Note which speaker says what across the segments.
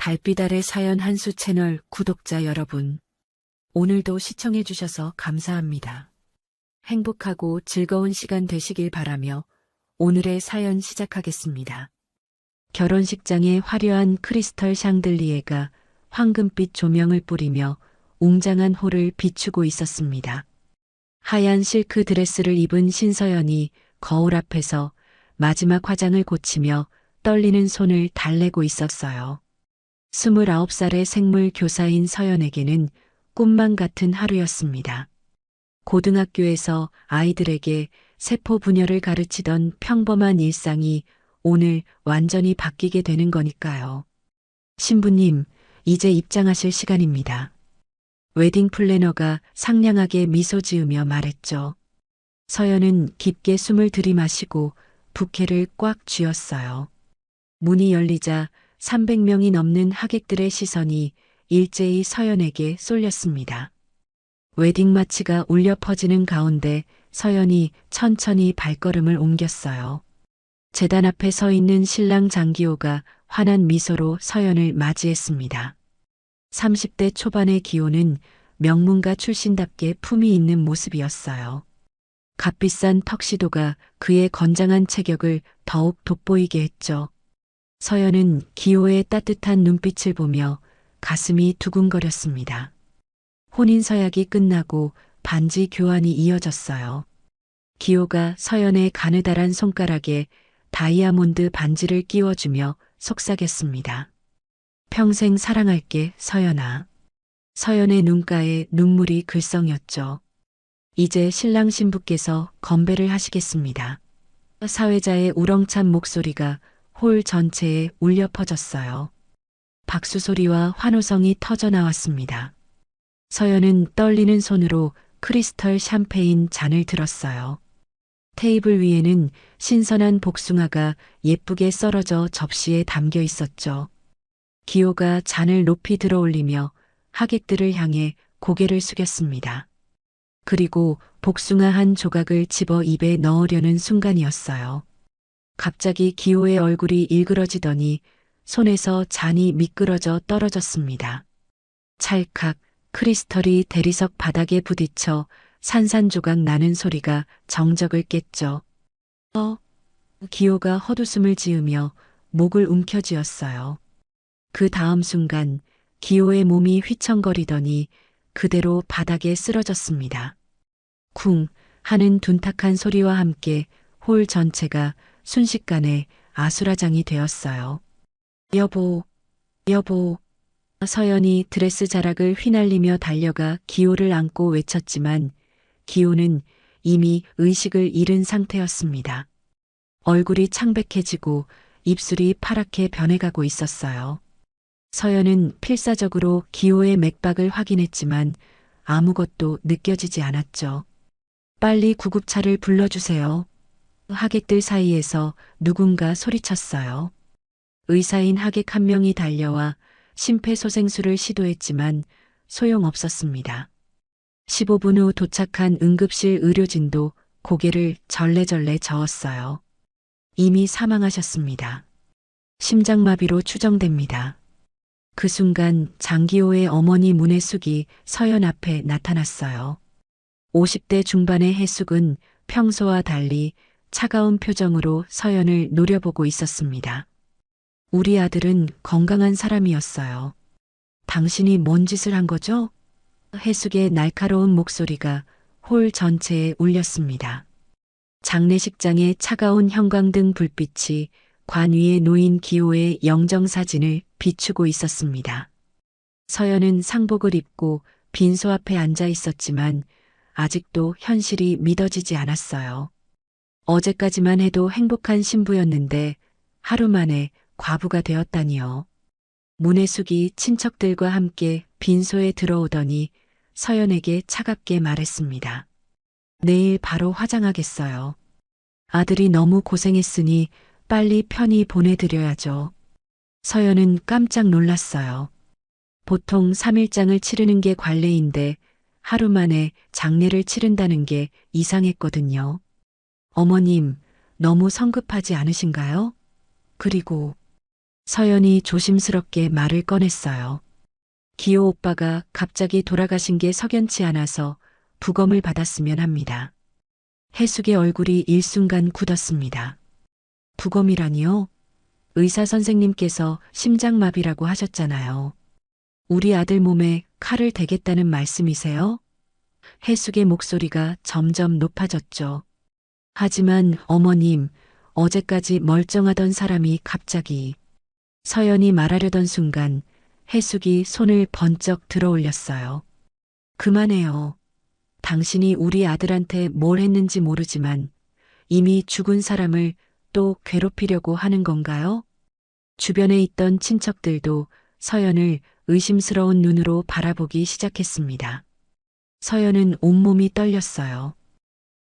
Speaker 1: 달빛 아래 사연 한수 채널 구독자 여러분, 오늘도 시청해주셔서 감사합니다. 행복하고 즐거운 시간 되시길 바라며 오늘의 사연 시작하겠습니다. 결혼식장에 화려한 크리스털 샹들리에가 황금빛 조명을 뿌리며 웅장한 홀을 비추고 있었습니다. 하얀 실크 드레스를 입은 신서연이 거울 앞에서 마지막 화장을 고치며 떨리는 손을 달래고 있었어요. 29살의 생물 교사인 서연에게는 꿈만 같은 하루였습니다. 고등학교에서 아이들에게 세포 분열을 가르치던 평범한 일상이 오늘 완전히 바뀌게 되는 거니까요. 신부님, 이제 입장하실 시간입니다. 웨딩 플래너가 상냥하게 미소 지으며 말했죠. 서연은 깊게 숨을 들이마시고 부케를 꽉 쥐었어요. 문이 열리자 300명이 넘는 하객들의 시선이 일제히 서연에게 쏠렸습니다. 웨딩 마치가 울려 퍼지는 가운데 서연이 천천히 발걸음을 옮겼어요. 제단 앞에 서 있는 신랑 장기호가 환한 미소로 서연을 맞이했습니다. 30대 초반의 기호는 명문가 출신답게 품위 있는 모습이었어요. 값비싼 턱시도가 그의 건장한 체격을 더욱 돋보이게 했죠. 서연은 기호의 따뜻한 눈빛을 보며 가슴이 두근거렸습니다. 혼인 서약이 끝나고 반지 교환이 이어졌어요. 기호가 서연의 가느다란 손가락에 다이아몬드 반지를 끼워주며 속삭였습니다. 평생 사랑할게, 서연아. 서연의 눈가에 눈물이 글썽였죠. 이제 신랑 신부께서 건배를 하시겠습니다. 사회자의 우렁찬 목소리가 홀 전체에 울려 퍼졌어요. 박수 소리와 환호성이 터져 나왔습니다. 서연은 떨리는 손으로 크리스털 샴페인 잔을 들었어요. 테이블 위에는 신선한 복숭아가 예쁘게 썰어져 접시에 담겨 있었죠. 기호가 잔을 높이 들어 올리며 하객들을 향해 고개를 숙였습니다. 그리고 복숭아 한 조각을 집어 입에 넣으려는 순간이었어요. 갑자기 기호의 얼굴이 일그러지더니 손에서 잔이 미끄러져 떨어졌습니다. 찰칵 크리스털이 대리석 바닥에 부딪혀 산산조각 나는 소리가 정적을 깼죠. 기호가 헛웃음을 지으며 목을 움켜쥐었어요. 그 다음 순간 기호의 몸이 휘청거리더니 그대로 바닥에 쓰러졌습니다. 쿵 하는 둔탁한 소리와 함께 홀 전체가 순식간에 아수라장이 되었어요. 여보, 여보. 서연이 드레스 자락을 휘날리며 달려가 기호를 안고 외쳤지만 기호는 이미 의식을 잃은 상태였습니다. 얼굴이 창백해지고 입술이 파랗게 변해가고 있었어요. 서연은 필사적으로 기호의 맥박을 확인했지만 아무것도 느껴지지 않았죠. 빨리 구급차를 불러주세요. 하객들 사이에서 누군가 소리쳤어요. 의사인 하객 한 명이 달려와 심폐소생술을 시도했지만 소용없었습니다. 15분 후 도착한 응급실 의료진도 고개를 절레절레 저었어요. 이미 사망하셨습니다. 심장마비로 추정됩니다. 그 순간 장기호의 어머니 문혜숙이 서연 앞에 나타났어요. 50대 중반의 혜숙은 평소와 달리 차가운 표정으로 서연을 노려보고 있었습니다. 우리 아들은 건강한 사람이었어요. 당신이 뭔 짓을 한 거죠? 혜숙의 날카로운 목소리가 홀 전체에 울렸습니다. 장례식장의 차가운 형광등 불빛이 관 위에 놓인 기호의 영정사진을 비추고 있었습니다. 서연은 상복을 입고 빈소 앞에 앉아 있었지만 아직도 현실이 믿어지지 않았어요. 어제까지만 해도 행복한 신부였는데 하루 만에 과부가 되었다니요. 문혜숙이 친척들과 함께 빈소에 들어오더니 서연에게 차갑게 말했습니다. 내일 바로 화장하겠어요. 아들이 너무 고생했으니 빨리 편히 보내드려야죠. 서연은 깜짝 놀랐어요. 보통 3일장을 치르는 게 관례인데 하루 만에 장례를 치른다는 게 이상했거든요. 어머님, 너무 성급하지 않으신가요? 그리고 서연이 조심스럽게 말을 꺼냈어요. 기호 오빠가 갑자기 돌아가신 게 석연치 않아서 부검을 받았으면 합니다. 해숙의 얼굴이 일순간 굳었습니다. 부검이라니요? 의사 선생님께서 심장마비라고 하셨잖아요. 우리 아들 몸에 칼을 대겠다는 말씀이세요? 해숙의 목소리가 점점 높아졌죠. 하지만 어머님, 어제까지 멀쩡하던 사람이 갑자기 서연이 말하려던 순간 해숙이 손을 번쩍 들어 올렸어요. 그만해요. 당신이 우리 아들한테 뭘 했는지 모르지만 이미 죽은 사람을 또 괴롭히려고 하는 건가요? 주변에 있던 친척들도 서연을 의심스러운 눈으로 바라보기 시작했습니다. 서연은 온몸이 떨렸어요.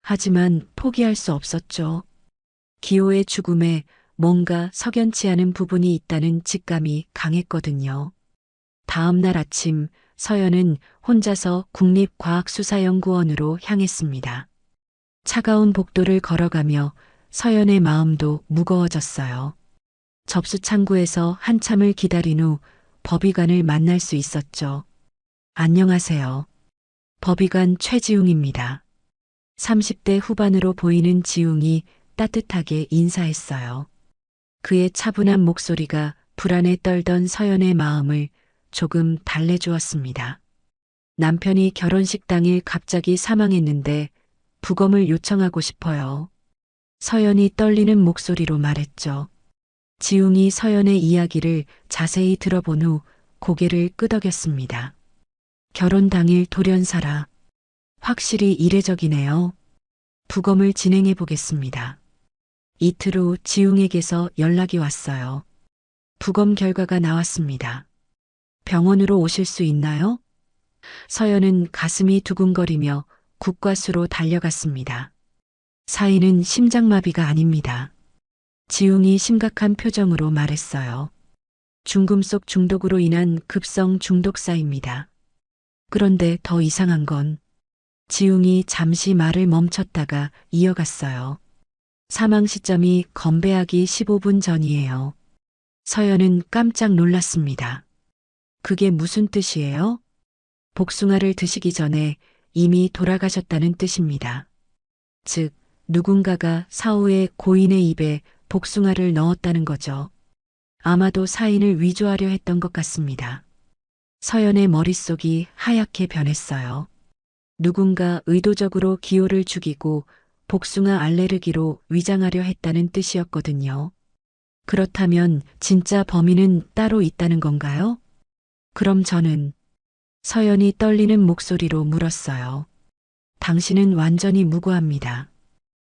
Speaker 1: 하지만 포기할 수 없었죠. 기호의 죽음에 뭔가 석연치 않은 부분이 있다는 직감이 강했거든요. 다음 날 아침 서연은 혼자서 국립과학수사연구원으로 향했습니다. 차가운 복도를 걸어가며 서연의 마음도 무거워졌어요. 접수창구에서 한참을 기다린 후 법의관을 만날 수 있었죠. 안녕하세요. 법의관 최지웅입니다. 30대 후반으로 보이는 지웅이 따뜻하게 인사했어요. 그의 차분한 목소리가 불안에 떨던 서연의 마음을 조금 달래주었습니다. 남편이 결혼식 당일 갑자기 사망했는데 부검을 요청하고 싶어요. 서연이 떨리는 목소리로 말했죠. 지웅이 서연의 이야기를 자세히 들어본 후 고개를 끄덕였습니다. 결혼 당일 돌연사라. 확실히 이례적이네요. 부검을 진행해 보겠습니다. 이틀 후 지웅에게서 연락이 왔어요. 부검 결과가 나왔습니다. 병원으로 오실 수 있나요? 서연은 가슴이 두근거리며 국과수로 달려갔습니다. 사인은 심장마비가 아닙니다. 지웅이 심각한 표정으로 말했어요. 중금속 중독으로 인한 급성 중독사입니다. 그런데 더 이상한 건 지웅이 잠시 말을 멈췄다가 이어갔어요. 사망 시점이 건배하기 15분 전이에요. 서연은 깜짝 놀랐습니다. 그게 무슨 뜻이에요? 복숭아를 드시기 전에 이미 돌아가셨다는 뜻입니다. 즉, 누군가가 사후에 고인의 입에 복숭아를 넣었다는 거죠. 아마도 사인을 위조하려 했던 것 같습니다. 서연의 머릿속이 하얗게 변했어요. 누군가 의도적으로 기호를 죽이고 복숭아 알레르기로 위장하려 했다는 뜻이었거든요. 그렇다면 진짜 범인은 따로 있다는 건가요? 그럼 저는 서연이 떨리는 목소리로 물었어요. 당신은 완전히 무고합니다.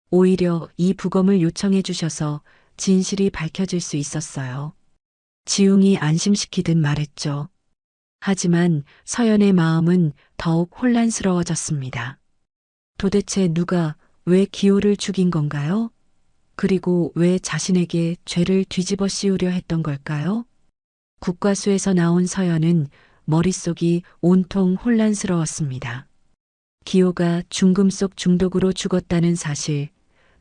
Speaker 1: 오히려 이 부검을 요청해 주셔서 진실이 밝혀질 수 있었어요. 지웅이 안심시키듯 말했죠. 하지만 서연의 마음은 더욱 혼란스러워졌습니다. 도대체 누가 왜 기호를 죽인 건가요? 그리고 왜 자신에게 죄를 뒤집어 씌우려 했던 걸까요? 국과수에서 나온 서연은 머릿속이 온통 혼란스러웠습니다. 기호가 중금속 중독으로 죽었다는 사실,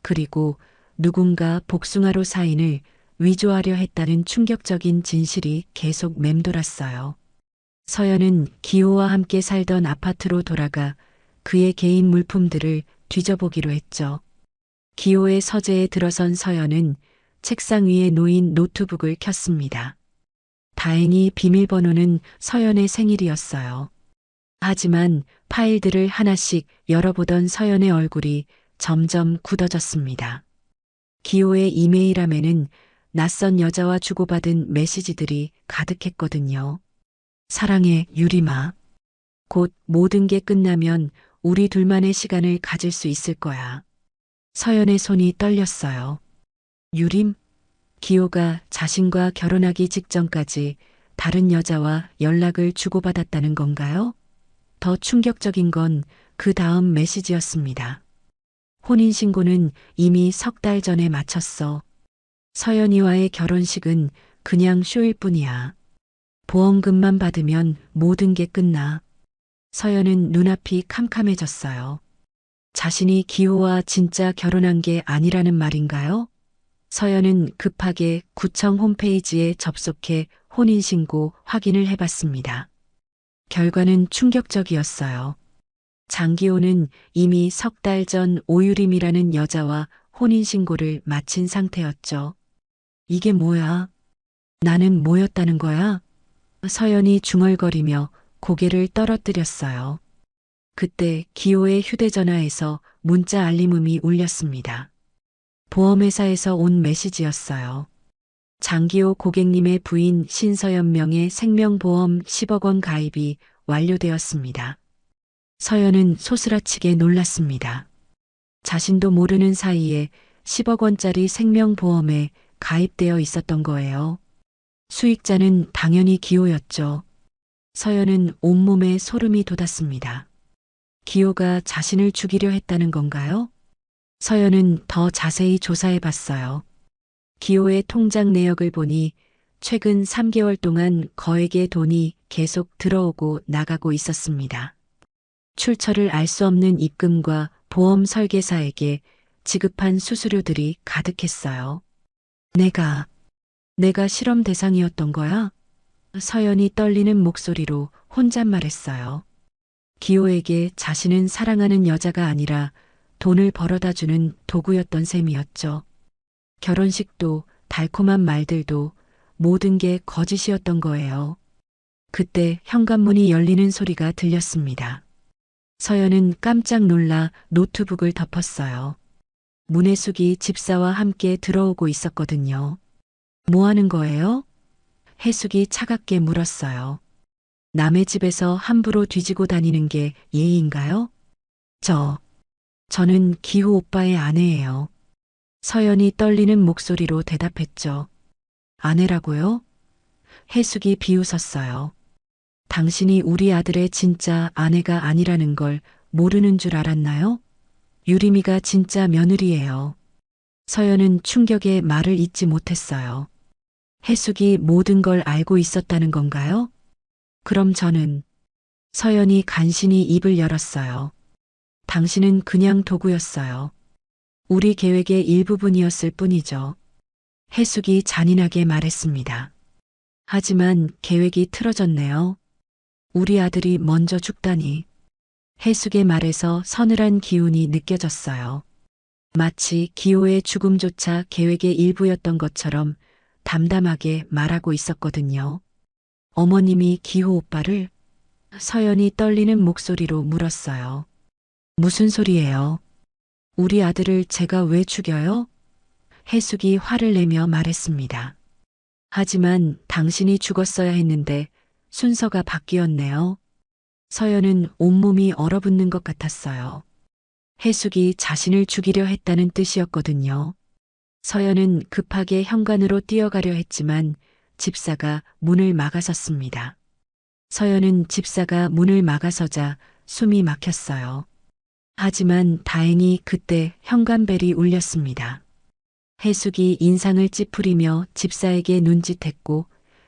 Speaker 1: 그리고 누군가 복숭아로 사인을 위조하려 했다는 충격적인 진실이 계속 맴돌았어요. 서연은 기호와 함께 살던 아파트로 돌아가 그의 개인 물품들을 뒤져보기로 했죠. 기호의 서재에 들어선 서연은 책상 위에 놓인 노트북을 켰습니다. 다행히 비밀번호는 서연의 생일이었어요. 하지만 파일들을 하나씩 열어보던 서연의 얼굴이 점점 굳어졌습니다. 기호의 이메일함에는 낯선 여자와 주고받은 메시지들이 가득했거든요. 사랑해, 유림아. 곧 모든 게 끝나면 우리 둘만의 시간을 가질 수 있을 거야. 서연의 손이 떨렸어요. 유림? 기호가 자신과 결혼하기 직전까지 다른 여자와 연락을 주고받았다는 건가요? 더 충격적인 건 그 다음 메시지였습니다. 혼인신고는 이미 3달 전에 마쳤어. 서연이와의 결혼식은 그냥 쇼일 뿐이야. 보험금만 받으면 모든 게 끝나. 서연은 눈앞이 캄캄해졌어요. 자신이 기호와 진짜 결혼한 게 아니라는 말인가요? 서연은 급하게 구청 홈페이지에 접속해 혼인신고 확인을 해봤습니다. 결과는 충격적이었어요. 장기호는 이미 석 달 전 오유림이라는 여자와 혼인신고를 마친 상태였죠. 이게 뭐야? 나는 뭐였다는 거야? 서연이 중얼거리며 고개를 떨어뜨렸어요. 그때 기호의 휴대전화에서 문자 알림음이 울렸습니다. 보험회사에서 온 메시지였어요. 장기호 고객님의 부인 신서연 명의 생명보험 10억 원 가입이 완료되었습니다. 서연은 소스라치게 놀랐습니다. 자신도 모르는 사이에 10억 원짜리 생명보험에 가입되어 있었던 거예요. 수익자는 당연히 기호였죠. 서연은 온몸에 소름이 돋았습니다. 기호가 자신을 죽이려 했다는 건가요? 서연은 더 자세히 조사해 봤어요. 기호의 통장 내역을 보니 최근 3개월 동안 거액의 돈이 계속 들어오고 나가고 있었습니다. 출처를 알 수 없는 입금과 보험 설계사에게 지급한 수수료들이 가득했어요. 내가 실험 대상이었던 거야? 서연이 떨리는 목소리로 혼잣말했어요. 기호에게 자신은 사랑하는 여자가 아니라 돈을 벌어다 주는 도구였던 셈이었죠. 결혼식도 달콤한 말들도 모든 게 거짓이었던 거예요. 그때 현관문이 열리는 소리가 들렸습니다. 서연은 깜짝 놀라 노트북을 덮었어요. 문혜숙이 집사와 함께 들어오고 있었거든요. 뭐 하는 거예요? 혜숙이 차갑게 물었어요. 남의 집에서 함부로 뒤지고 다니는 게 예의인가요? 저는 기호 오빠의 아내예요. 서연이 떨리는 목소리로 대답했죠. 아내라고요? 혜숙이 비웃었어요. 당신이 우리 아들의 진짜 아내가 아니라는 걸 모르는 줄 알았나요? 유림이가 진짜 며느리예요. 서연은 충격에 말을 잇지 못했어요. 혜숙이 모든 걸 알고 있었다는 건가요? 그럼 저는 서연이 간신히 입을 열었어요. 당신은 그냥 도구였어요. 우리 계획의 일부분이었을 뿐이죠. 혜숙이 잔인하게 말했습니다. 하지만 계획이 틀어졌네요. 우리 아들이 먼저 죽다니. 혜숙의 말에서 서늘한 기운이 느껴졌어요. 마치 기호의 죽음조차 계획의 일부였던 것처럼 담담하게 말하고 있었거든요. 어머님이 기호 오빠를? 서연이 떨리는 목소리로 물었어요. 무슨 소리예요? 우리 아들을 제가 왜 죽여요? 혜숙이 화를 내며 말했습니다. 하지만 당신이 죽었어야 했는데 순서가 바뀌었네요. 서연은 온몸이 얼어붙는 것 같았어요. 혜숙이 자신을 죽이려 했다는 뜻이었거든요. 서연은 급하게 현관으로 뛰어가려 했지만 집사가 문을 막아섰습니다. 서연은 집사가 문을 막아서자 숨이 막혔어요. 하지만 다행히 그때 현관벨이 울렸습니다. 혜숙이 인상을 찌푸리며 집사에게 눈짓했고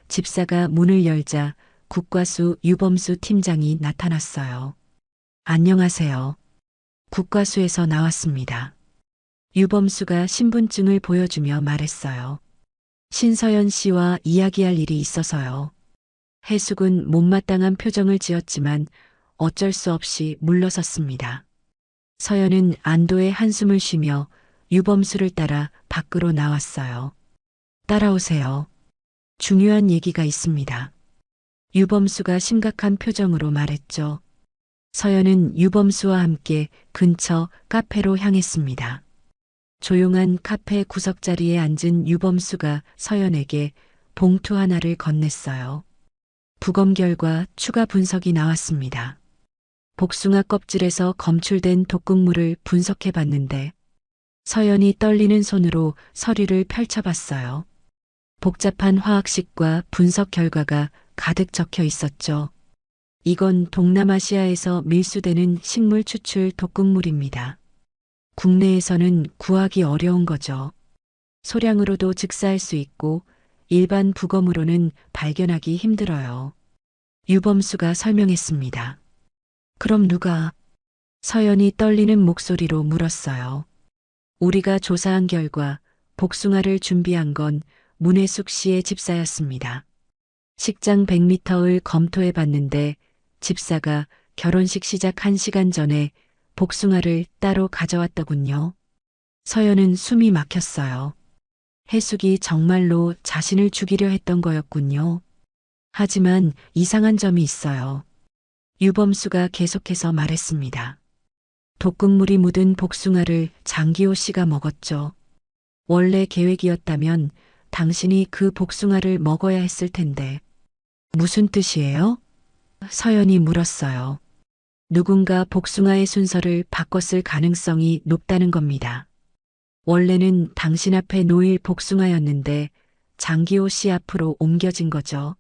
Speaker 1: 집사가 문을 열자 국과수 유범수 팀장이 나타났어요. 안녕하세요. 국과수에서 나왔습니다. 유범수가 신분증을 보여주며 말했어요. 신서연 씨와 이야기할 일이 있어서요. 혜숙은 못마땅한 표정을 지었지만 어쩔 수 없이 물러섰습니다. 서연은 안도의 한숨을 쉬며 유범수를 따라 밖으로 나왔어요. 따라오세요. 중요한 얘기가 있습니다. 유범수가 심각한 표정으로 말했죠. 서연은 유범수와 함께 근처 카페로 향했습니다. 조용한 카페 구석자리에 앉은 유범수가 서연에게 봉투 하나를 건넸어요. 부검 결과 추가 분석이 나왔습니다. 복숭아 껍질에서 검출된 독극물을 분석해 봤는데 서연이 떨리는 손으로 서류를 펼쳐봤어요. 복잡한 화학식과 분석 결과가 가득 적혀 있었죠. 이건 동남아시아에서 밀수되는 식물 추출 독극물입니다. 국내에서는 구하기 어려운 거죠. 소량으로도 즉사할 수 있고 일반 부검으로는 발견하기 힘들어요. 유범수가 설명했습니다. 그럼 누가? 서연이 떨리는 목소리로 물었어요. 우리가 조사한 결과 복숭아를 준비한 건 문혜숙 씨의 집사였습니다. 식장 100m를 검토해 봤는데 집사가 결혼식 시작 1시간 전에 복숭아를 따로 가져왔더군요. 서연은 숨이 막혔어요. 혜숙이 정말로 자신을 죽이려 했던 거였군요. 하지만 이상한 점이 있어요. 유범수가 계속해서 말했습니다. 독극물이 묻은 복숭아를 장기호 씨가 먹었죠. 원래 계획이었다면 당신이 그 복숭아를 먹어야 했을 텐데. 무슨 뜻이에요? 서연이 물었어요. 누군가 복숭아의 순서를 바꿨을 가능성이 높다는 겁니다. 원래는 당신 앞에 놓일 복숭아였는데 장기호 씨 앞으로 옮겨진 거죠.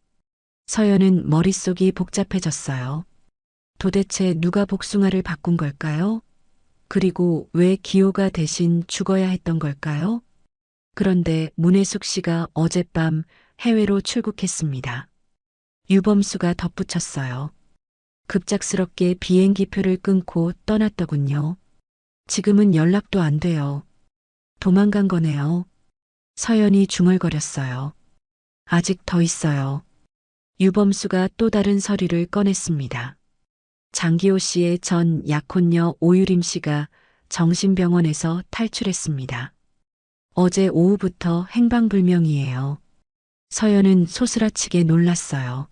Speaker 1: 서연은 머릿속이 복잡해졌어요. 도대체 누가 복숭아를 바꾼 걸까요? 그리고 왜 기호가 대신 죽어야 했던 걸까요? 그런데 문혜숙 씨가 어젯밤 해외로 출국했습니다. 유범수가 덧붙였어요. 급작스럽게 비행기표를 끊고 떠났더군요. 지금은 연락도 안 돼요. 도망간 거네요. 서연이 중얼거렸어요. 아직 더 있어요. 유범수가 또 다른 서류를 꺼냈습니다. 장기호 씨의 전 약혼녀 오유림 씨가 정신병원에서 탈출했습니다. 어제 오후부터 행방불명이에요. 서연은 소스라치게 놀랐어요.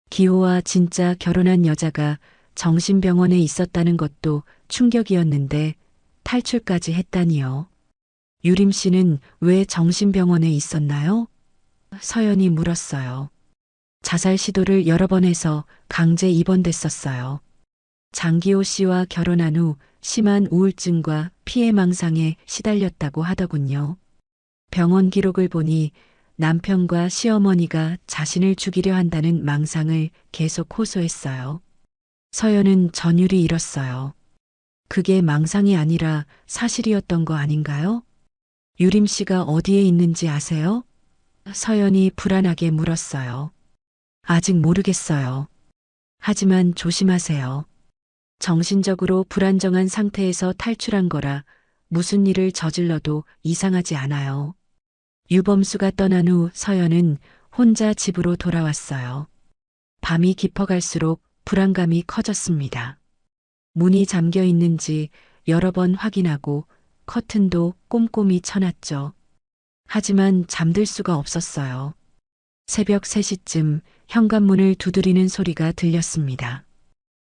Speaker 1: 기호와 진짜 결혼한 여자가 정신병원에 있었다는 것도 충격이었는데 탈출까지 했다니요. 유림 씨는 왜 정신병원에 있었나요? 서연이 물었어요. 자살 시도를 여러 번 해서 강제 입원됐었어요. 장기호 씨와 결혼한 후 심한 우울증과 피해망상에 시달렸다고 하더군요. 병원 기록을 보니 남편과 시어머니가 자신을 죽이려 한다는 망상을 계속 호소했어요. 서연은 전율이 잃었어요. 그게 망상이 아니라 사실이었던 거 아닌가요? 유림 씨가 어디에 있는지 아세요? 서연이 불안하게 물었어요. 아직 모르겠어요. 하지만 조심하세요. 정신적으로 불안정한 상태에서 탈출한 거라 무슨 일을 저질러도 이상하지 않아요. 유범수가 떠난 후 서연은 혼자 집으로 돌아왔어요. 밤이 깊어갈수록 불안감이 커졌습니다. 문이 잠겨 있는지 여러 번 확인하고 커튼도 꼼꼼히 쳐놨죠. 하지만 잠들 수가 없었어요. 새벽 3시쯤 현관문을 두드리는 소리가 들렸습니다.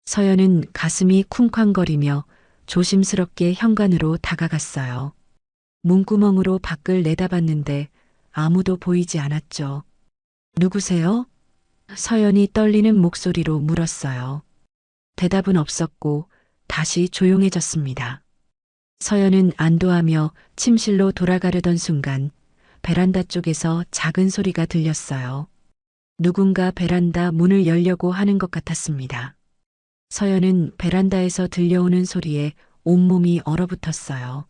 Speaker 1: 서연은 가슴이 쿵쾅거리며 조심스럽게 현관으로 다가갔어요. 문구멍으로 밖을 내다봤는데 아무도 보이지 않았죠. 누구세요? 서연이 떨리는 목소리로 물었어요. 대답은 없었고 다시 조용해졌습니다. 서연은 안도하며 침실로 돌아가려던 순간 베란다 쪽에서 작은 소리가 들렸어요. 누군가 베란다 문을 열려고 하는 것 같았습니다. 서연은 베란다에서 들려오는 소리에 온몸이 얼어붙었어요.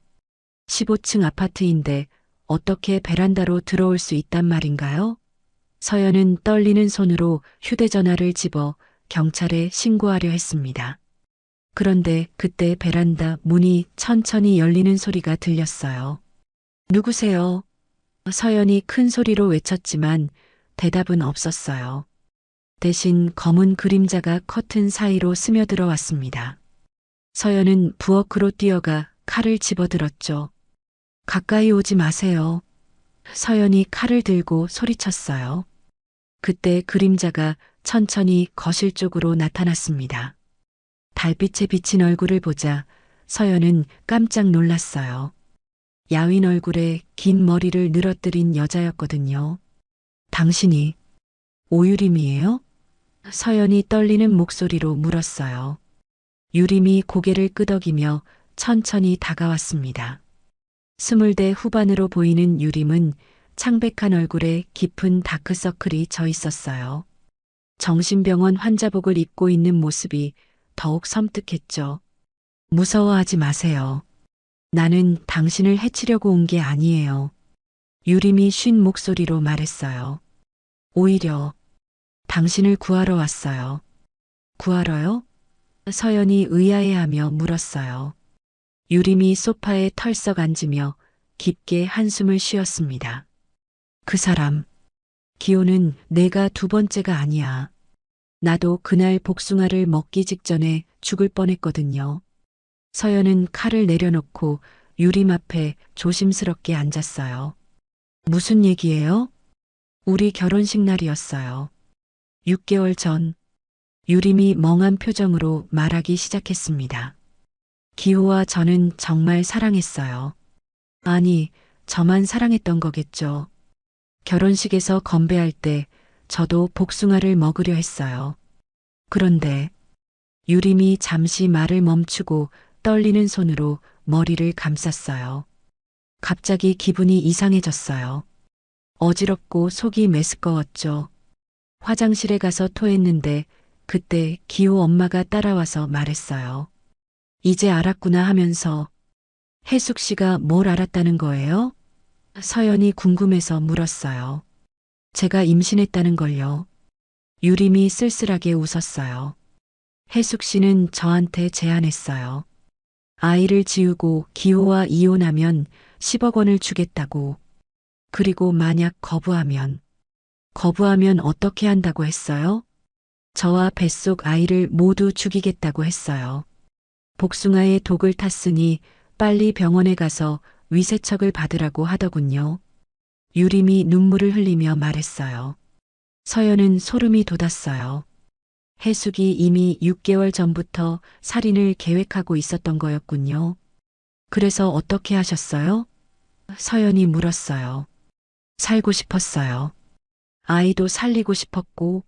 Speaker 1: 15층 아파트인데 어떻게 베란다로 들어올 수 있단 말인가요? 서연은 떨리는 손으로 휴대전화를 집어 경찰에 신고하려 했습니다. 그런데 그때 베란다 문이 천천히 열리는 소리가 들렸어요. 누구세요? 서연이 큰 소리로 외쳤지만 대답은 없었어요. 대신 검은 그림자가 커튼 사이로 스며들어 왔습니다. 서연은 부엌으로 뛰어가 칼을 집어들었죠. 가까이 오지 마세요. 서연이 칼을 들고 소리쳤어요. 그때 그림자가 천천히 거실 쪽으로 나타났습니다. 달빛에 비친 얼굴을 보자 서연은 깜짝 놀랐어요. 야윈 얼굴에 긴 머리를 늘어뜨린 여자였거든요. 당신이 오유림이에요? 서연이 떨리는 목소리로 물었어요. 유림이 고개를 끄덕이며 천천히 다가왔습니다. 20대 후반으로 보이는 유림은 창백한 얼굴에 깊은 다크서클이 져 있었어요. 정신병원 환자복을 입고 있는 모습이 더욱 섬뜩했죠. 무서워하지 마세요. 나는 당신을 해치려고 온 게 아니에요. 유림이 쉰 목소리로 말했어요. 오히려 당신을 구하러 왔어요. 구하러요? 서연이 의아해하며 물었어요. 유림이 소파에 털썩 앉으며 깊게 한숨을 쉬었습니다. 그 사람, 기호는 내가 두 번째가 아니야. 나도 그날 복숭아를 먹기 직전에 죽을 뻔했거든요. 서연은 칼을 내려놓고 유림 앞에 조심스럽게 앉았어요. 무슨 얘기예요? 우리 결혼식 날이었어요. 6개월 전, 유림이 멍한 표정으로 말하기 시작했습니다. 기호와 저는 정말 사랑했어요. 아니, 저만 사랑했던 거겠죠. 결혼식에서 건배할 때 저도 복숭아를 먹으려 했어요. 그런데 유림이 잠시 말을 멈추고 떨리는 손으로 머리를 감쌌어요. 갑자기 기분이 이상해졌어요. 어지럽고 속이 메스꺼웠죠. 화장실에 가서 토했는데 그때 기호 엄마가 따라와서 말했어요. 이제 알았구나 하면서 혜숙 씨가 뭘 알았다는 거예요? 서연이 궁금해서 물었어요. 제가 임신했다는 걸요. 유림이 쓸쓸하게 웃었어요. 혜숙 씨는 저한테 제안했어요. 아이를 지우고 기호와 이혼하면 10억 원을 주겠다고. 그리고 만약 거부하면 어떻게 한다고 했어요? 저와 뱃속 아이를 모두 죽이겠다고 했어요. 복숭아에 독을 탔으니 빨리 병원에 가서 위세척을 받으라고 하더군요. 유림이 눈물을 흘리며 말했어요. 서연은 소름이 돋았어요. 혜숙이 이미 6개월 전부터 살인을 계획하고 있었던 거였군요. 그래서 어떻게 하셨어요? 서연이 물었어요. 살고 싶었어요. 아이도 살리고 싶었고,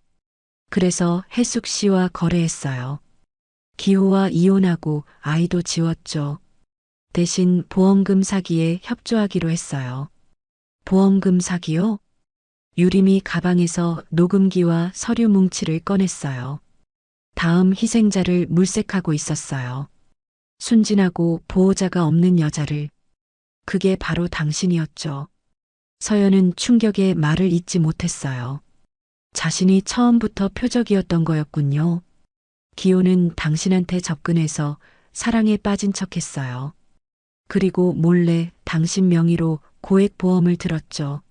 Speaker 1: 그래서 혜숙 씨와 거래했어요. 기호와 이혼하고 아이도 지웠죠. 대신 보험금 사기에 협조하기로 했어요. 보험금 사기요? 유림이 가방에서 녹음기와 서류 뭉치를 꺼냈어요. 다음 희생자를 물색하고 있었어요. 순진하고 보호자가 없는 여자를. 그게 바로 당신이었죠. 서연은 충격에 말을 잇지 못했어요. 자신이 처음부터 표적이었던 거였군요. 기호는 당신한테 접근해서 사랑에 빠진 척했어요. 그리고 몰래 당신 명의로 고액보험을 들었죠.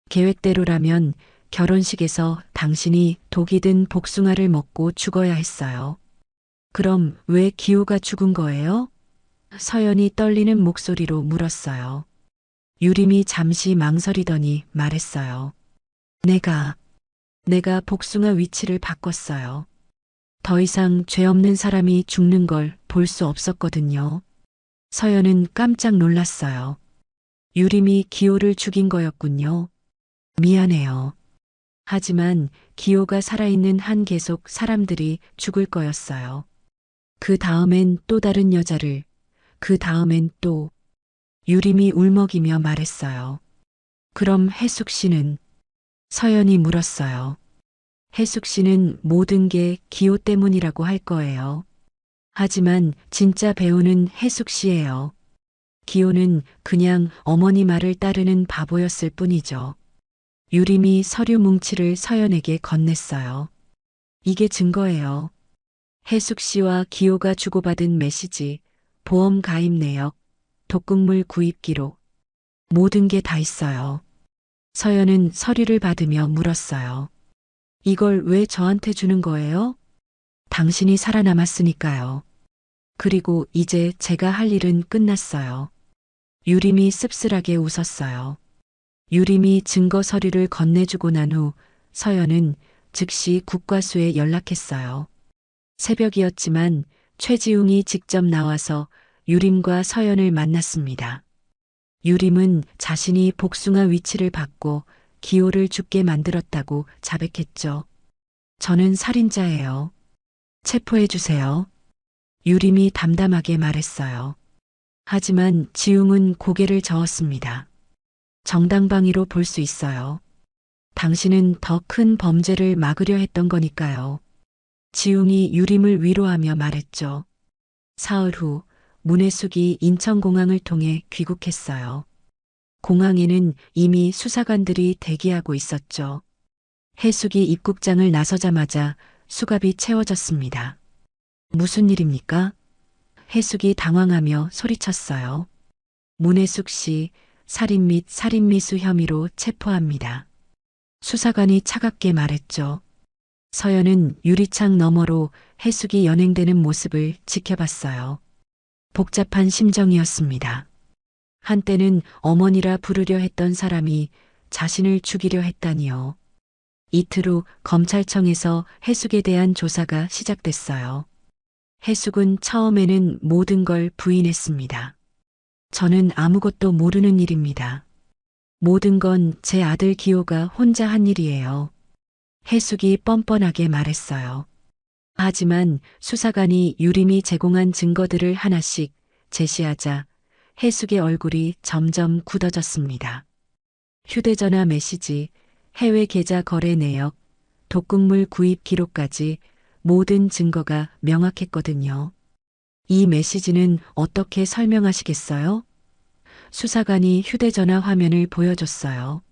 Speaker 1: 계획대로라면 결혼식에서 당신이 독이 든 복숭아를 먹고 죽어야 했어요. 그럼 왜 기호가 죽은 거예요? 서연이 떨리는 목소리로 물었어요. 유림이 잠시 망설이더니 말했어요. 내가 복숭아 위치를 바꿨어요. 더 이상 죄 없는 사람이 죽는 걸 볼 수 없었거든요. 서연은 깜짝 놀랐어요. 유림이 기호를 죽인 거였군요. 미안해요. 하지만 기호가 살아있는 한 계속 사람들이 죽을 거였어요. 그 다음엔 또 다른 여자를, 그 다음엔 또 유림이 울먹이며 말했어요. 그럼 혜숙 씨는? 서연이 물었어요. 혜숙 씨는 모든 게 기호 때문이라고 할 거예요. 하지만 진짜 배우는 혜숙 씨예요. 기호는 그냥 어머니 말을 따르는 바보였을 뿐이죠. 유림이 서류 뭉치를 서연에게 건넸어요. 이게 증거예요. 혜숙 씨와 기호가 주고받은 메시지, 보험 가입 내역, 독극물 구입 기록, 모든 게 다 있어요. 서연은 서류를 받으며 물었어요. 이걸 왜 저한테 주는 거예요? 당신이 살아남았으니까요. 그리고 이제 제가 할 일은 끝났어요. 유림이 씁쓸하게 웃었어요. 유림이 증거 서류를 건네주고 난 후 서연은 즉시 국과수에 연락했어요. 새벽이었지만 최지웅이 직접 나와서 유림과 서연을 만났습니다. 유림은 자신이 복숭아 위치를 받고 기호를 죽게 만들었다고 자백했죠. 저는 살인자예요. 체포해 주세요. 유림이 담담하게 말했어요. 하지만 지웅은 고개를 저었습니다. 정당방위로 볼 수 있어요. 당신은 더 큰 범죄를 막으려 했던 거니까요. 지웅이 유림을 위로하며 말했죠. 사흘 후 문혜숙이 인천공항을 통해 귀국했어요. 공항에는 이미 수사관들이 대기하고 있었죠. 혜숙이 입국장을 나서자마자 수갑이 채워졌습니다. 무슨 일입니까? 혜숙이 당황하며 소리쳤어요. 문혜숙 씨, 살인 및 살인미수 혐의로 체포합니다. 수사관이 차갑게 말했죠. 서연은 유리창 너머로 해숙이 연행되는 모습을 지켜봤어요. 복잡한 심정이었습니다. 한때는 어머니라 부르려 했던 사람이 자신을 죽이려 했다니요. 이틀 후 검찰청에서 해숙에 대한 조사가 시작됐어요. 해숙은 처음에는 모든 걸 부인했습니다. 저는 아무것도 모르는 일입니다. 모든 건 제 아들 기호가 혼자 한 일이에요. 해숙이 뻔뻔하게 말했어요. 하지만 수사관이 유림이 제공한 증거들을 하나씩 제시하자 해숙의 얼굴이 점점 굳어졌습니다. 휴대전화 메시지, 해외 계좌 거래 내역, 독극물 구입 기록까지 모든 증거가 명확했거든요. 이 메시지는 어떻게 설명하시겠어요? 수사관이 휴대전화 화면을 보여줬어요.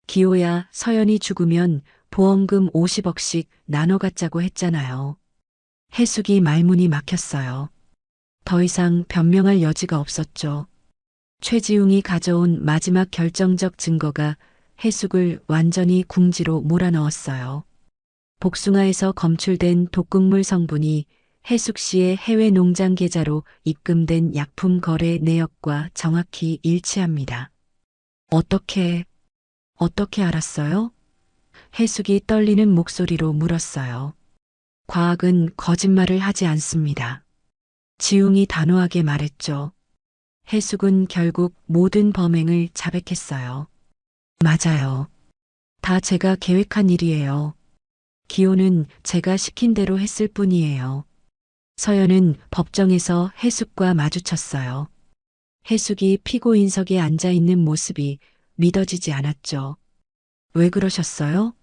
Speaker 1: 기호야, 서연이 죽으면 보험금 50억씩 나눠 갖자고 했잖아요. 해숙이 말문이 막혔어요. 더 이상 변명할 여지가 없었죠. 최지웅이 가져온 마지막 결정적 증거가 해숙을 완전히 궁지로 몰아넣었어요. 복숭아에서 검출된 독극물 성분이 해숙 씨의 해외 농장 계좌로 입금된 약품 거래 내역과 정확히 일치합니다. 어떻게 알았어요? 해숙이 떨리는 목소리로 물었어요. 과학은 거짓말을 하지 않습니다. 지웅이 단호하게 말했죠. 해숙은 결국 모든 범행을 자백했어요. 맞아요. 다 제가 계획한 일이에요. 기호는 제가 시킨 대로 했을 뿐이에요. 서연은 법정에서 해숙과 마주쳤어요. 해숙이 피고인석에 앉아 있는 모습이 믿어지지 않았죠. 왜 그러셨어요?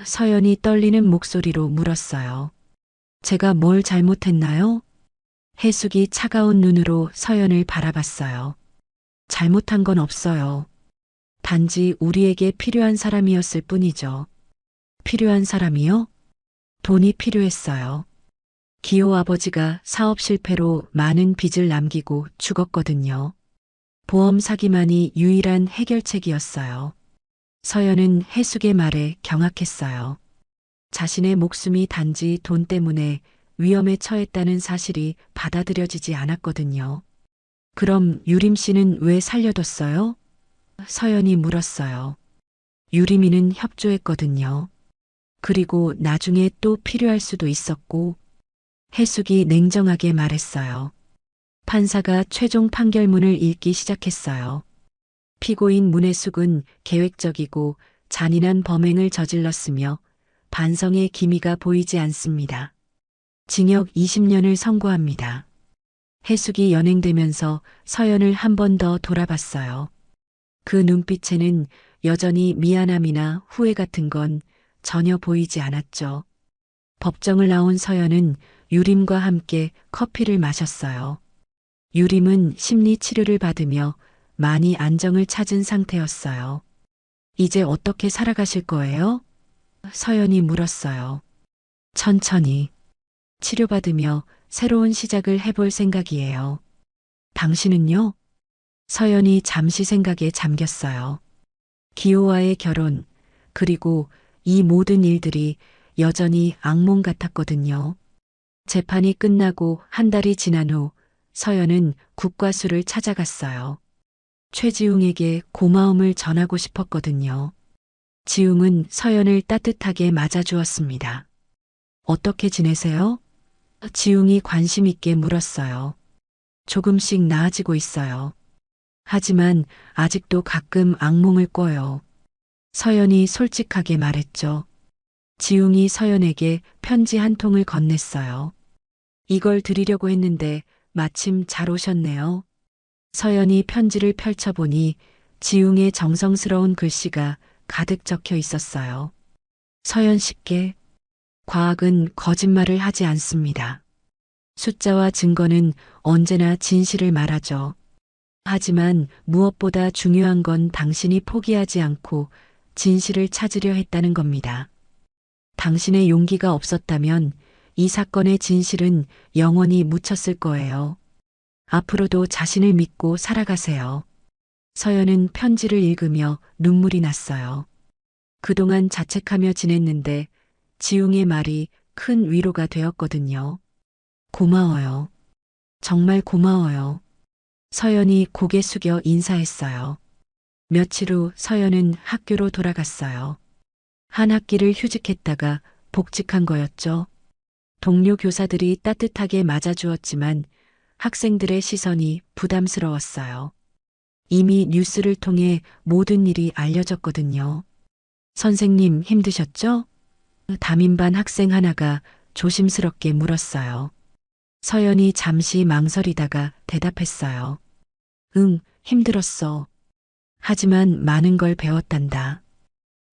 Speaker 1: 서연이 떨리는 목소리로 물었어요. 제가 뭘 잘못했나요? 해숙이 차가운 눈으로 서연을 바라봤어요. 잘못한 건 없어요. 단지 우리에게 필요한 사람이었을 뿐이죠. 필요한 사람이요? 돈이 필요했어요. 기호 아버지가 사업 실패로 많은 빚을 남기고 죽었거든요. 보험 사기만이 유일한 해결책이었어요. 서연은 해숙의 말에 경악했어요. 자신의 목숨이 단지 돈 때문에 위험에 처했다는 사실이 받아들여지지 않았거든요. 그럼 유림 씨는 왜 살려뒀어요? 서연이 물었어요. 유림이는 협조했거든요. 그리고 나중에 또 필요할 수도 있었고, 해숙이 냉정하게 말했어요. 판사가 최종 판결문을 읽기 시작했어요. 피고인 문혜숙은 계획적이고 잔인한 범행을 저질렀으며 반성의 기미가 보이지 않습니다. 징역 20년을 선고합니다. 해숙이 연행되면서 서연을 한 번 더 돌아봤어요. 그 눈빛에는 여전히 미안함이나 후회 같은 건 전혀 보이지 않았죠. 법정을 나온 서연은 유림과 함께 커피를 마셨어요. 유림은 심리 치료를 받으며 많이 안정을 찾은 상태였어요. 이제 어떻게 살아가실 거예요? 서연이 물었어요. 천천히. 치료받으며 새로운 시작을 해볼 생각이에요. 당신은요? 서연이 잠시 생각에 잠겼어요. 기호와의 결혼, 그리고 이 모든 일들이 여전히 악몽 같았거든요. 재판이 끝나고 한 달이 지난 후 서연은 국과수를 찾아갔어요. 최지웅에게 고마움을 전하고 싶었거든요. 지웅은 서연을 따뜻하게 맞아주었습니다. 어떻게 지내세요? 지웅이 관심 있게 물었어요. 조금씩 나아지고 있어요. 하지만 아직도 가끔 악몽을 꿔요. 서연이 솔직하게 말했죠. 지웅이 서연에게 편지 한 통을 건넸어요. 이걸 드리려고 했는데 마침 잘 오셨네요. 서연이 편지를 펼쳐보니 지웅의 정성스러운 글씨가 가득 적혀 있었어요. 서연 씨께 과학은 거짓말을 하지 않습니다. 숫자와 증거는 언제나 진실을 말하죠. 하지만 무엇보다 중요한 건 당신이 포기하지 않고 진실을 찾으려 했다는 겁니다. 당신의 용기가 없었다면 이 사건의 진실은 영원히 묻혔을 거예요. 앞으로도 자신을 믿고 살아가세요. 서연은 편지를 읽으며 눈물이 났어요. 그동안 자책하며 지냈는데 지웅의 말이 큰 위로가 되었거든요. 고마워요. 정말 고마워요. 서연이 고개 숙여 인사했어요. 며칠 후 서연은 학교로 돌아갔어요. 한 학기를 휴직했다가 복직한 거였죠. 동료 교사들이 따뜻하게 맞아주었지만 학생들의 시선이 부담스러웠어요. 이미 뉴스를 통해 모든 일이 알려졌거든요. 선생님 힘드셨죠? 담임반 학생 하나가 조심스럽게 물었어요. 서연이 잠시 망설이다가 대답했어요. 응, 힘들었어. 하지만 많은 걸 배웠단다.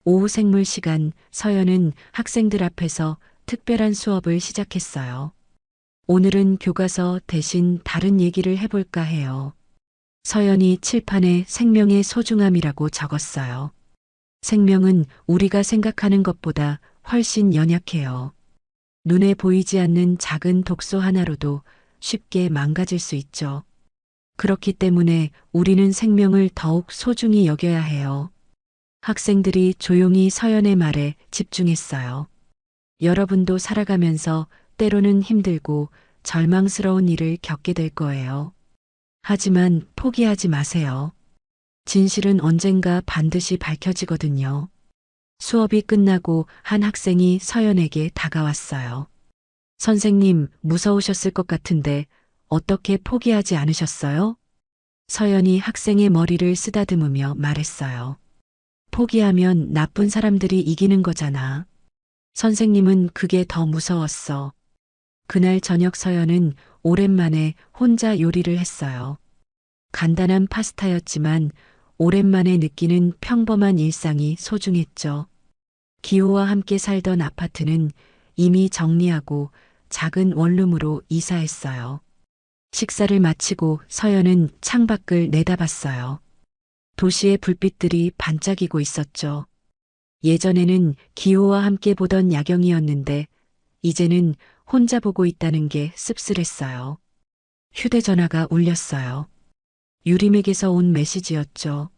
Speaker 1: 오후 생물 시간 서연은 학생들 앞에서 특별한 수업을 시작했어요. 오늘은 교과서 대신 다른 얘기를 해볼까 해요. 서연이 칠판에 생명의 소중함이라고 적었어요. 생명은 우리가 생각하는 것보다 훨씬 연약해요. 눈에 보이지 않는 작은 독소 하나로도 쉽게 망가질 수 있죠. 그렇기 때문에 우리는 생명을 더욱 소중히 여겨야 해요. 학생들이 조용히 서연의 말에 집중했어요. 여러분도 살아가면서 때로는 힘들고 절망스러운 일을 겪게 될 거예요. 하지만 포기하지 마세요. 진실은 언젠가 반드시 밝혀지거든요. 수업이 끝나고 한 학생이 서연에게 다가왔어요. 선생님, 무서우셨을 것 같은데 어떻게 포기하지 않으셨어요? 서연이 학생의 머리를 쓰다듬으며 말했어요. 포기하면 나쁜 사람들이 이기는 거잖아. 선생님은 그게 더 무서웠어. 그날 저녁 서연은 오랜만에 혼자 요리를 했어요. 간단한 파스타였지만 오랜만에 느끼는 평범한 일상이 소중했죠. 기호와 함께 살던 아파트는 이미 정리하고 작은 원룸으로 이사했어요. 식사를 마치고 서연은 창밖을 내다봤어요. 도시의 불빛들이 반짝이고 있었죠. 예전에는 기호와 함께 보던 야경이었는데 이제는 혼자 보고 있다는 게 씁쓸했어요. 휴대전화가 울렸어요. 유림에게서 온 메시지였죠.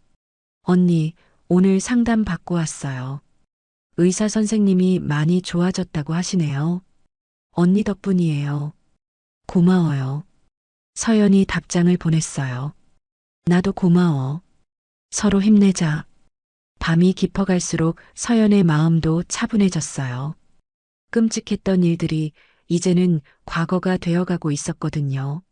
Speaker 1: 언니, 오늘 상담 받고 왔어요. 의사 선생님이 많이 좋아졌다고 하시네요. 언니 덕분이에요. 고마워요. 서연이 답장을 보냈어요. 나도 고마워. 서로 힘내자. 밤이 깊어갈수록 서연의 마음도 차분해졌어요. 끔찍했던 일들이 이제는 과거가 되어가고 있었거든요.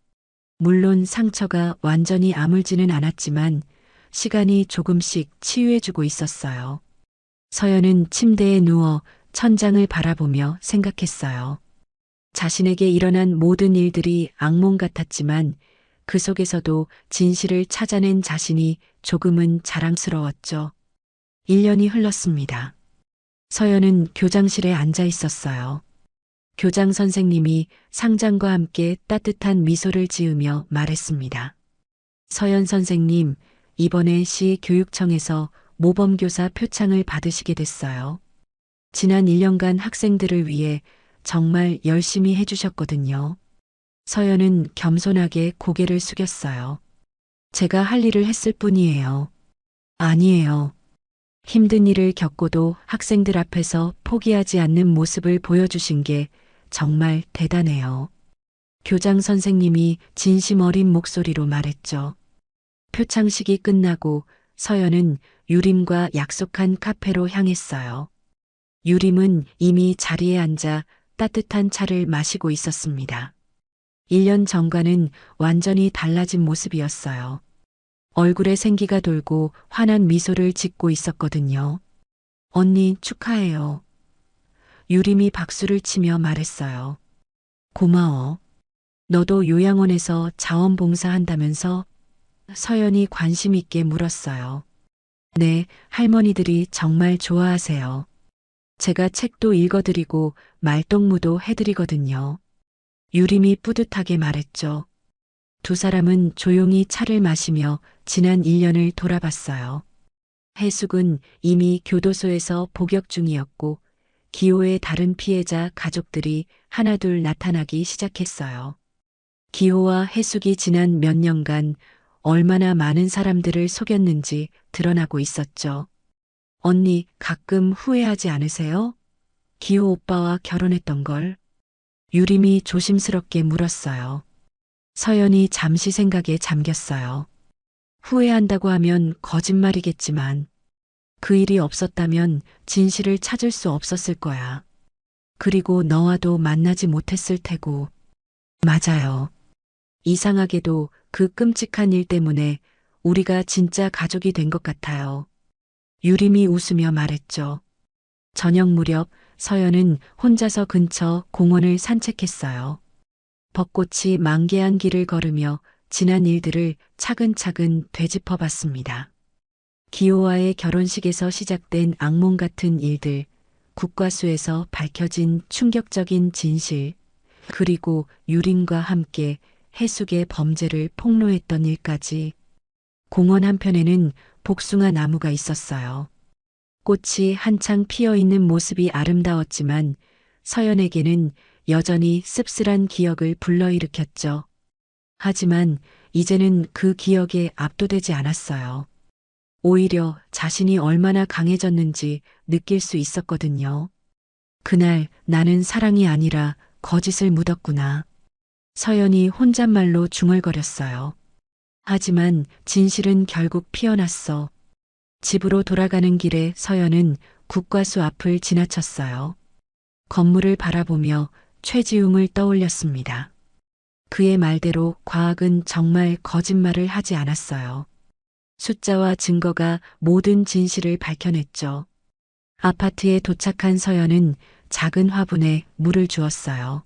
Speaker 1: 물론 상처가 완전히 아물지는 않았지만 시간이 조금씩 치유해주고 있었어요. 서연은 침대에 누워 천장을 바라보며 생각했어요. 자신에게 일어난 모든 일들이 악몽 같았지만 그 속에서도 진실을 찾아낸 자신이 조금은 자랑스러웠죠. 1년이 흘렀습니다. 서연은 교장실에 앉아 있었어요. 교장 선생님이 상장과 함께 따뜻한 미소를 지으며 말했습니다. 서연 선생님, 이번에 시 교육청에서 모범교사 표창을 받으시게 됐어요. 지난 1년간 학생들을 위해 정말 열심히 해주셨거든요. 서연은 겸손하게 고개를 숙였어요. 제가 할 일을 했을 뿐이에요. 아니에요. 힘든 일을 겪고도 학생들 앞에서 포기하지 않는 모습을 보여주신 게 정말 대단해요. 교장 선생님이 진심 어린 목소리로 말했죠. 표창식이 끝나고 서연은 유림과 약속한 카페로 향했어요. 유림은 이미 자리에 앉아 따뜻한 차를 마시고 있었습니다. 1년 전과는 완전히 달라진 모습이었어요. 얼굴에 생기가 돌고 환한 미소를 짓고 있었거든요. 언니 축하해요. 유림이 박수를 치며 말했어요. 고마워. 너도 요양원에서 자원봉사한다면서? 서연이 관심 있게 물었어요. 네, 할머니들이 정말 좋아하세요. 제가 책도 읽어드리고 말동무도 해드리거든요. 유림이 뿌듯하게 말했죠. 두 사람은 조용히 차를 마시며 지난 1년을 돌아봤어요. 해숙은 이미 교도소에서 복역 중이었고 기호의 다른 피해자 가족들이 하나둘 나타나기 시작했어요. 기호와 해숙이 지난 몇 년간 얼마나 많은 사람들을 속였는지 드러나고 있었죠. 언니, 가끔 후회하지 않으세요? 기호 오빠와 결혼했던 걸. 유림이 조심스럽게 물었어요. 서연이 잠시 생각에 잠겼어요. 후회한다고 하면 거짓말이겠지만 그 일이 없었다면 진실을 찾을 수 없었을 거야. 그리고 너와도 만나지 못했을 테고. 맞아요. 이상하게도 그 끔찍한 일 때문에 우리가 진짜 가족이 된 것 같아요. 유림이 웃으며 말했죠. 저녁 무렵 서연은 혼자서 근처 공원을 산책했어요. 벚꽃이 만개한 길을 걸으며 지난 일들을 차근차근 되짚어 봤습니다. 기호와의 결혼식에서 시작된 악몽 같은 일들, 국과수에서 밝혀진 충격적인 진실, 그리고 유림과 함께 해숙의 범죄를 폭로했던 일까지. 공원 한편에는 복숭아 나무가 있었어요. 꽃이 한창 피어 있는 모습이 아름다웠지만 서연에게는 여전히 씁쓸한 기억을 불러일으켰죠. 하지만 이제는 그 기억에 압도되지 않았어요. 오히려 자신이 얼마나 강해졌는지 느낄 수 있었거든요. 그날 나는 사랑이 아니라 거짓을 묻었구나. 서연이 혼잣말로 중얼거렸어요. 하지만 진실은 결국 피어났어. 집으로 돌아가는 길에 서연은 국과수 앞을 지나쳤어요. 건물을 바라보며 최지웅을 떠올렸습니다. 그의 말대로 과학은 정말 거짓말을 하지 않았어요. 숫자와 증거가 모든 진실을 밝혀냈죠. 아파트에 도착한 서연은 작은 화분에 물을 주었어요.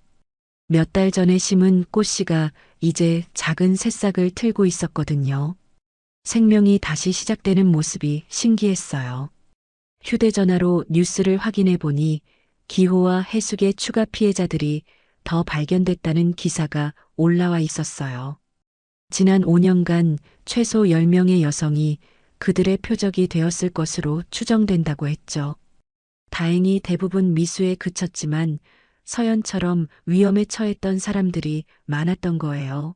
Speaker 1: 몇 달 전에 심은 꽃씨가 이제 작은 새싹을 틀고 있었거든요. 생명이 다시 시작되는 모습이 신기했어요. 휴대전화로 뉴스를 확인해 보니 기호와 해숙의 추가 피해자들이 더 발견됐다는 기사가 올라와 있었어요. 지난 5년간 최소 10명의 여성이 그들의 표적이 되었을 것으로 추정된다고 했죠. 다행히 대부분 미수에 그쳤지만 서연처럼 위험에 처했던 사람들이 많았던 거예요.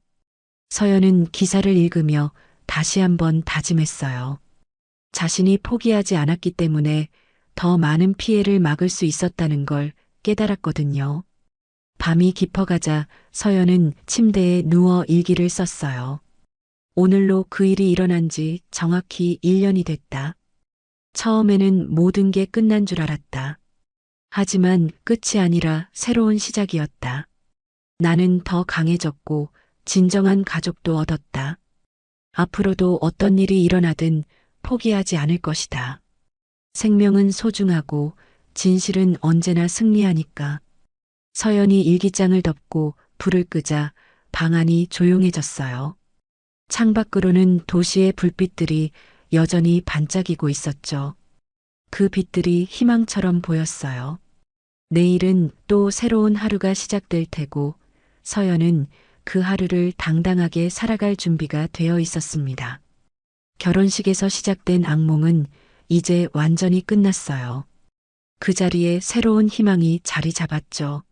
Speaker 1: 서연은 기사를 읽으며 다시 한번 다짐했어요. 자신이 포기하지 않았기 때문에 더 많은 피해를 막을 수 있었다는 걸 깨달았거든요. 밤이 깊어가자 서연은 침대에 누워 일기를 썼어요. 오늘로 그 일이 일어난 지 정확히 1년이 됐다. 처음에는 모든 게 끝난 줄 알았다. 하지만 끝이 아니라 새로운 시작이었다. 나는 더 강해졌고 진정한 가족도 얻었다. 앞으로도 어떤 일이 일어나든 포기하지 않을 것이다. 생명은 소중하고 진실은 언제나 승리하니까. 서연이 일기장을 덮고 불을 끄자 방 안이 조용해졌어요. 창밖으로는 도시의 불빛들이 여전히 반짝이고 있었죠. 그 빛들이 희망처럼 보였어요. 내일은 또 새로운 하루가 시작될 테고 서연은 그 하루를 당당하게 살아갈 준비가 되어 있었습니다. 결혼식에서 시작된 악몽은 이제 완전히 끝났어요. 그 자리에 새로운 희망이 자리 잡았죠.